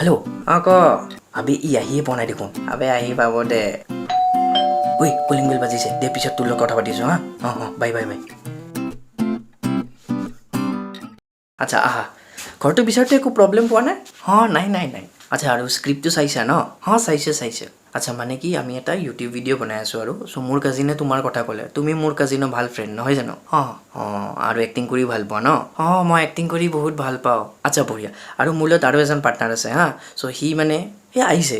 hello क अबे यही बनाइ देखोन अबे आही पाबो दे ओइ कलिङ बेल बाजिছে दे पिছত तुल কথা পাতিছো हा बाय बाय बाय আচ্ছা আহা ঘৰটো বিচাৰতে একো প্ৰব্লেম পোৱা নাই নাই আচ্ছা আৰু স্ক্ৰিপ্টটো চাইছা ন চাইছে আচ্ছা মানে কি আমি এটা ইউটিউব ভিডিঅ' বনাই আছোঁ আৰু চ' মোৰ কাজিনে তোমাৰ কথা ক'লে তুমি মোৰ কাজিনৰ ভাল ফ্ৰেণ্ড নহয় জানো আৰু এক্টিং কৰি ভাল পোৱা ন মই এক্টিং কৰি বহুত ভাল পাওঁ আচ্ছা বঢ়িয়া আৰু মোৰ লগত আৰু এজন পাৰ্টনাৰ আছে হা চ' সি মানে সেই আহিছে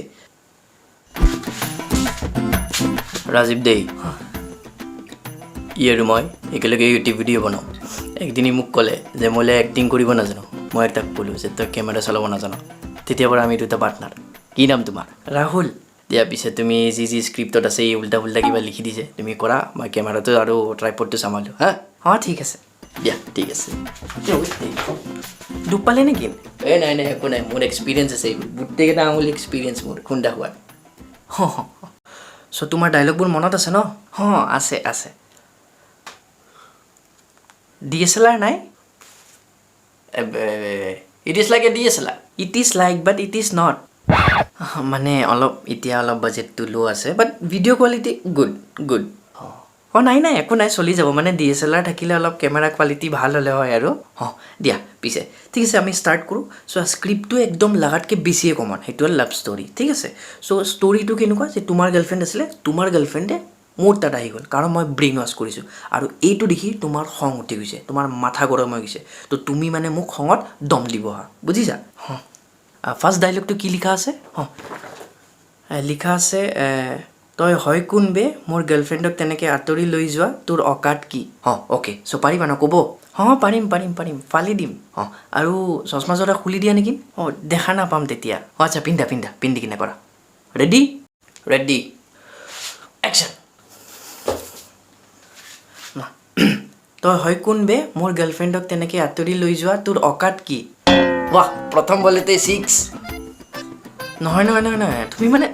ৰাজীৱ দেই ই আৰু মই একেলগে ইউটিউব ভিডিঅ' বনাওঁ একদিন মোক ক'লে যে মই এক্টিং কৰিব নাজানো মই তাক ক'লোঁ যে তই কেমেৰা চলাব নাজানো তেতিয়াৰ পৰা আমি দুটা পাৰ্টনাৰ কি নাম তোমাৰ ৰাহুল দিয়া পিছে তুমি যি স্ক্ৰিপ্টত আছে এই উল্টা পুল্টা কিবা লিখি দিছে তুমি কৰা মই কেমেৰাটো আৰু ট্ৰাইপডটো চম্ভালোঁ হা ঠিক আছে দিয়া ঠিক আছে দুখ পালে নেকি নাই একো নাই মোৰ এক্সপিৰিয়েঞ্চ আছে এইবোৰ গোটেইকেইটা আঙুলি এক্সপিৰিয়েঞ্চ মোৰ খুন্দা হোৱাত চ' তোমাৰ ডাইলগবোৰ মনত আছে ন আছে DSLR নাই it is like a DSLR it is like but it is not মানে এতিয়া অলপ বাজেটটো ল' আছে বাট ভিডিঅ' কোৱালিটি গুড নাই একো নাই চলি যাব মানে DSLR থাকিলে অলপ কেমেৰা কোৱালিটি ভাল হ'লে হয় আৰু দিয়া পিছে ঠিক আছে আমি ষ্টাৰ্ট কৰোঁ চ' স্ক্ৰিপ্টটো একদম লাগাতকৈ বেছিয়ে কমন সেইটো হ'ল লাভ ষ্টৰী ঠিক আছে চ' ষ্টৰীটো কেনেকুৱা যে তোমাৰ গাৰ্লফ্ৰেণ্ড আছিলে তোমাৰ গাৰ্লফ্ৰেণ্ডে মোৰ তাত আহি গ'ল কাৰণ মই ব্ৰেইন ৱাছ কৰিছোঁ আৰু এইটো দেখি তোমাৰ খং উঠি গৈছে তোমাৰ মাথা গৰম হৈ গৈছে তো তুমি মানে মোক খঙত দম দিব বুজিছা ফাৰ্ষ্ট ডাইলগটো কি লিখা আছে লিখা আছে তই হয় কোন বে মোৰ গাৰ্লফ্ৰেণ্ডক তেনেকৈ আঁতৰি লৈ যোৱা তোৰ অকাত কি অ'কে চ' পাৰিবা ন ক'ব পাৰিম ফালি দিম আৰু চশমা জোৰা খুলি দিয়া নেকি দেখা নাপাম তেতিয়া আচ্ছা পিন্ধি কিনে কৰা ৰেডি একশ্যন তই হয় কোন বে মোৰ গাৰ্লফ্ৰেণ্ডক তেনেকৈ আঁতৰি লৈ যোৱা তোৰ অকাত কি বাহ প্ৰথম বলেতে 6 নহয় তুমি মানে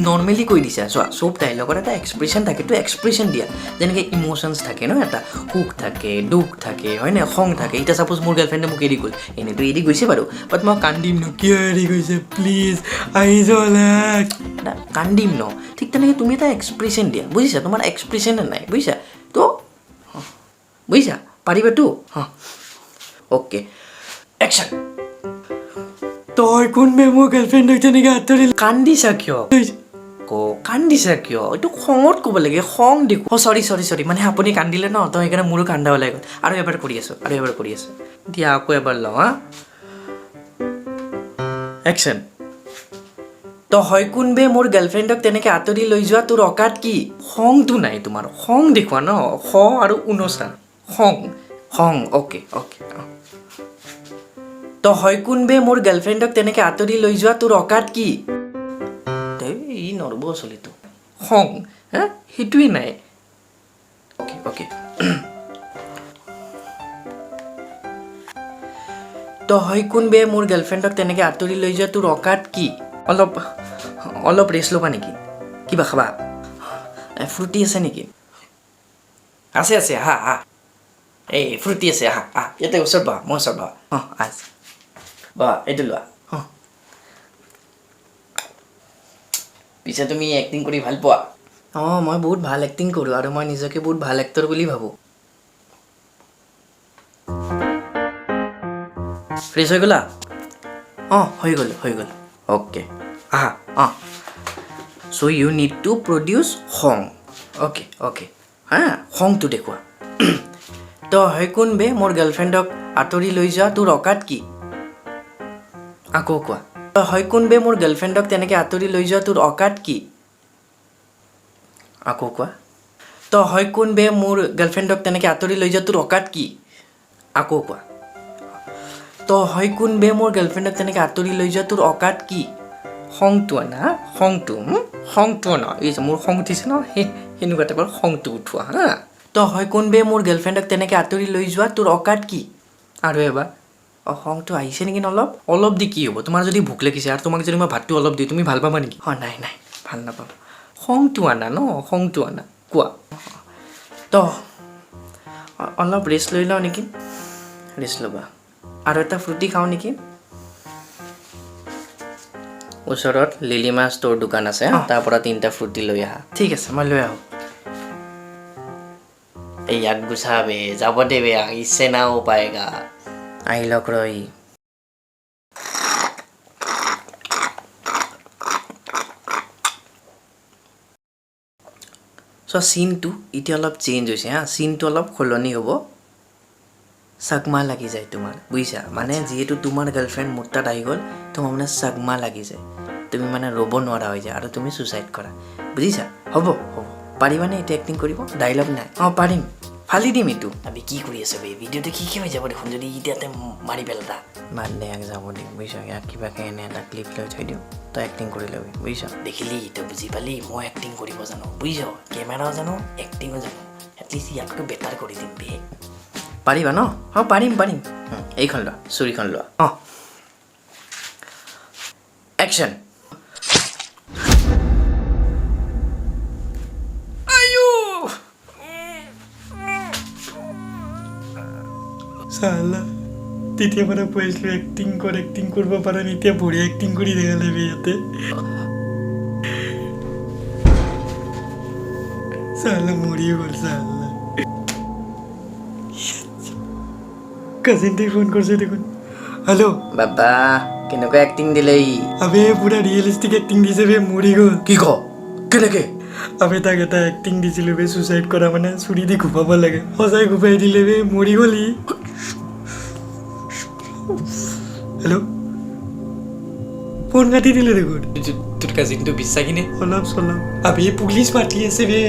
নৰ্মেলি কৈ দিছা চোৱা চব ডাইলগত এটা এক্সপ্ৰেশ্যন থাকে তো এক্সপ্ৰেশ্যন দিয়া যেনেকৈ ইম'শ্যনছ থাকে ন এটা সুখ থাকে দুখ থাকে হয় নাই খং থাকে এতিয়া ছাপ'জ মোৰ গাৰ্লফ্ৰেণ্ডে মোক এৰি গ'ল এনেইতো এৰি গৈছে বাৰু বাট মই কান্দিম ন কিয় এৰি গৈছে প্লিজ আহি যোৱা কান্দিম ন ঠিক তেনেকৈ তুমি এটা এক্সপ্ৰেশ্যন দিয়া বুজিছা তোমাৰ এক্সপ্ৰেশ্যনে নাই বুজিছা তো বুজিছা পাৰিবাতো অ'কে একশ্যন তই কোন বে মোৰ গাৰ্লফ্ৰেণ্ডক তেনেকৈ আঁতৰি কান্দিছা কিয় এইটো খঙত ক'ব লাগে খং দেখো চৰি মানে আপুনি কান্দিলে ন তই সেইকাৰণে মোৰো কান্দা ওলাই গ'ল আৰু এবাৰ কৰি আছোঁ দিয়া আকৌ এবাৰ লওঁ একশ্যন তই হয় কোন বে মোৰ গাৰ্লফ্ৰেণ্ডক তেনেকৈ আঁতৰি লৈ যোৱা তোৰ অকাত কি খংটো নাই তোমাৰ খং দেখুওৱা ন আৰু ঊনচান খং অ'কে তই হয় কোন বে মোৰ গাৰ্লফ্ৰেণ্ডক তেনেকৈ আঁতৰি লৈ যোৱা তোৰ অকাত কি ই নৰব চলিটো খং সেইটোৱে নাই অ'কে তই হয় কোন বে মোৰ গাৰ্লফ্ৰেণ্ডক তেনেকৈ আঁতৰি লৈ যোৱা তোৰ অকাত কি অলপ ৰেষ্ট ল'বা নেকি কিবা খাবা ফ্ৰুটি আছে নেকি আছে হা এই ফ্ৰুটি আছে হা ইয়াতে ওচৰত বহা মই ওচৰত বহা এইটো লোৱা পিছে তুমি এক্টিং কৰি ভাল পোৱা মই বহুত ভাল এক্টিং কৰোঁ আৰু মই নিজকে বহুত ভাল এক্টৰ বুলি ভাবোঁ ফ্ৰেছ হৈ গ'লা হৈ গ'ল okay so' you need to produce খং অ'কে খংটো দেখুওৱা তই হয় কোন বে মোৰ গাৰ্লফ্ৰেণ্ডক আঁতৰি লৈ যোৱা তোৰ অকাত কি আকৌ কোৱা তই হয় কোন বে মোৰ গাৰ্লফ্ৰেণ্ডক তেনেকৈ আঁতৰি লৈ যোৱা তোৰ অকাত কি আকৌ কোৱা তই হয় কোন বে মোৰ গাৰ্লফ্ৰেণ্ডক তেনেকৈ আঁতৰি লৈ যোৱা তোৰ অকাত কি আকৌ কোৱা তই হয় কোন বে মোৰ গাৰ্লফ্ৰেণ্ডক তেনেকৈ আঁতৰি লৈ যোৱা তোৰ অকাত কি খংটো আনা এই যে মোৰ খং উঠিছে ন সেনেকুৱা টাইপৰ খংটো উঠোৱা তই হয় কোন বে মোৰ গাৰ্লফ্ৰেণ্ডক তেনেকৈ আঁতৰি লৈ যোৱা তোৰ অকাত কি আৰু এবাৰ খংটো আহিছে নেকি অলপ দি কি হ'ব তোমাৰ যদি ভোক লাগিছে আৰু তোমাক যদি মই ভাতটো অলপ দিওঁ তুমি ভাল পাবা নেকি নাই ভাল নাপাবা খংটো আনা কোৱা তো অলপ ৰেষ্ট লৈ লওঁ নেকি ৰেষ্ট ল'বা আৰু এটা ফ্ৰুটি খাওঁ নেকি ওচৰত লিলিমা ষ্ট'ৰ দোকান আছে তাৰ পৰা 3টা ফ্ৰুটি লৈ আহা ঠিক আছে মই লৈ আহোঁ এই ইয়াক গুচাবে যাব দেবে ইচ্ছে নাও পায়েগা আহি লওক ৰই চ' চিনটো এতিয়া অলপ চেঞ্জ হৈছে হা চিনটো অলপ সলনি হ'ব চাকমা লাগি যায় তোমাৰ বুজিছা মানে যিহেতু তোমাৰ গাৰ্লফ্ৰেণ্ড মোৰ তাত আহি গ'ল তোমাৰ মানে চাকমা লাগি যায় তুমি মানে ৰ'ব নোৱাৰা হৈ যায় আৰু তুমি ছুচাইড কৰা বুজিছা হ'ব হ'ব পাৰিবানে এতিয়া এক্টিং কৰিব ডাইলগ নাই অঁ পাৰিম ফালি দিম এইটো আমি কি কৰি আছে বে ভিডিঅ'টো কি হৈ যাব দেখোন যদি এতিয়াতে মাৰি পেলাটা মানে ইয়াক যাব দিম বুজিছ ইয়াক কিবাকৈ এনে এটা ক্লিপ লৈ থৈ দিওঁ তই এক্টিং কৰি ল'বি বুজিছ দেখিলি তই বুজি পালি মই এক্টিং কৰিব জানো বুজিছ কেমেৰাও জানো এক্টিঙো জানো এটলিষ্ট ইয়াকতো বেটাৰ কৰি দিম বে পাৰিবা ন অঁ পাৰিম পাৰিম এইখন লোৱা চুৰিখন লোৱা অঁ একশ্যন চালা তেতিয়া পৰা কৈছিলোঁ এক্টিং কৰিব পাৰা এতিয়া বঢ়িয়া এক্টিং কৰি দেখালে ইয়াতে চালা মৰিয়ে গ'ল চালা কাজিনটোৱে ফোন কৰিছে দেখোন হেল্ল' বাবা কেনেকুৱা এক্টিং দিলে ই আবে পুৰা ৰিয়েলিষ্টিক এক্টিং দিছে বে মৰি গ'ল কি ক কেনেকে আবে তাক এটা এক্টিং দিছিলোঁ বে ছুচাইড কৰা মানে চুৰি দি ঘূপাব লাগে সঁচাই ঘূপাই দিলে বে মৰি গ'ল ই হেল্ল' ফোন কাটি দিলে দেখোন তোৰ কাজিনটো বিশ্বাসী নে অলপ চলপ আবে পুলিচ মাতি আছে বে